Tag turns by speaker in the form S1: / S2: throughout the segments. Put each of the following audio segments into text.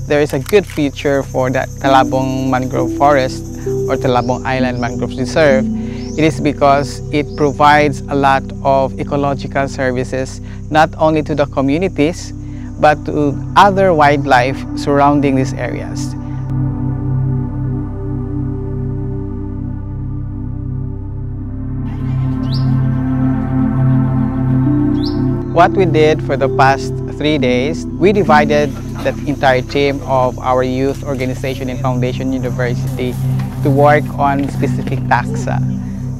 S1: there is a good future for the Talabong Mangrove Forest or Talabong Island Mangrove Reserve, it is because it provides a lot of ecological services not only to the communities but to other wildlife surrounding these areas. What we did for the past 3 days, we divided the entire team of our youth organization in Foundation University to work on specific taxa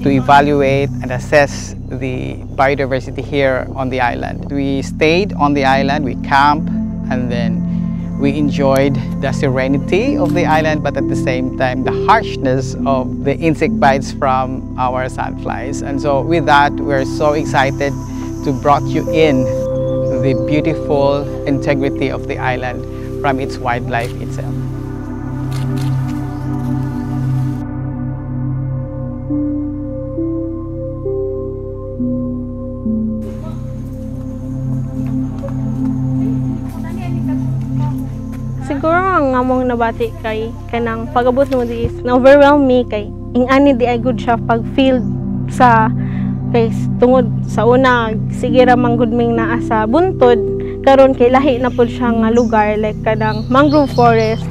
S1: to evaluate and assess the biodiversity here on the island. We stayed on the island, we camped, and then we enjoyed the serenity of the island, but at the same time the harshness of the insect bites from our sandflies. And so with that, we're so excited to brought you in the beautiful integrity of the island from its wildlife itself.
S2: Siguro ang among nabati kay kanang pag-abot mo di is na-overwhelm me kay ingani di ay good siya pag field sa kay tungod sa una sige ra manggudming naa sa buntod karon kay lahi na pud siya nga lugar like kanang mangrove forest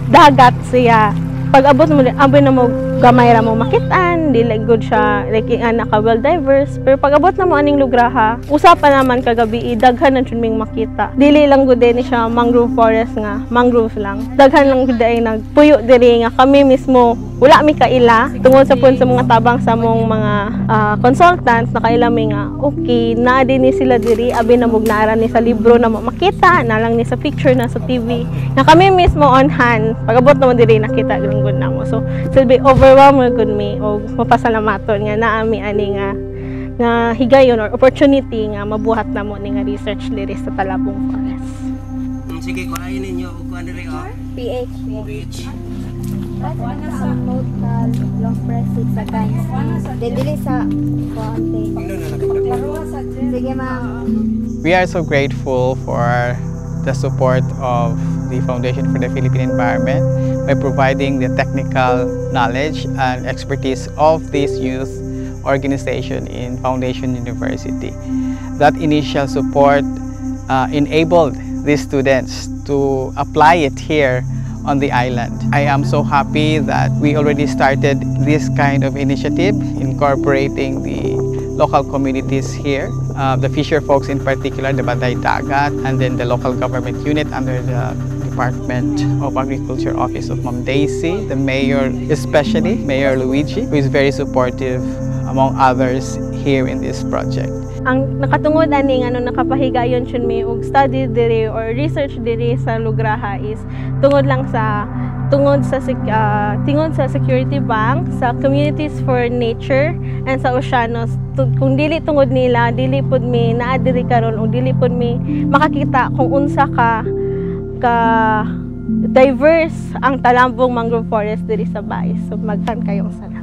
S2: dagat siya pag-abot mo abay na mo gamay ra mo makitaan dili good siya like ang naka well diverse pero pag-abot na mo aning lugraha usapan naman kagabi daghan na jud ming makita dili lang gud ni siya mangrove forest nga mangrove lang daghan lang gud ay nagpuyo diri nga kami mismo wala mi kaila tungod sa pun sa mga tabang sa mong mga consultants nakaila mi nga okay na dinhi sila diri abi na mugnara ni sa libro na mo makita na lang ni sa picture na sa TV na kami mismo on hand pag-abot na mo diri nakita gud na mo so be overwhelmed gud mi og mapasalamaton nga naa mi ani nga higayon or opportunity nga mabuhat na mo ni nga research diri sa Talabong Forest.
S3: Sige, kuhain ninyo og kuan diri
S4: PH.
S3: PH.
S4: Sa total long press sa times. Dili sa konti. Sige ma'am.
S1: We are so grateful for the support of the Foundation for the Philippine Environment by providing the technical knowledge and expertise of this youth organization in Foundation University. That initial support enabled these students to apply it here on the island. I am so happy that we already started this kind of initiative incorporating the local communities here, the fisher folks in particular, the Bantay Dagat, and then the local government unit under the Department of Agriculture Office of Ma'am Daisy, the mayor especially, Mayor Luigi, who is very supportive among others here in this project.
S2: Ang nakatungod ani nga nakapahigayon siya may og study diri or research diri sa lugraha is tungod sa security bank sa communities for nature and sa oceanos kung dili tungod nila dili pud mi naa diri karon o dili pud mi makakita kung unsa ka diverse ang Talabong Mangrove Forest diri sa Bais. So magtan kayong sana.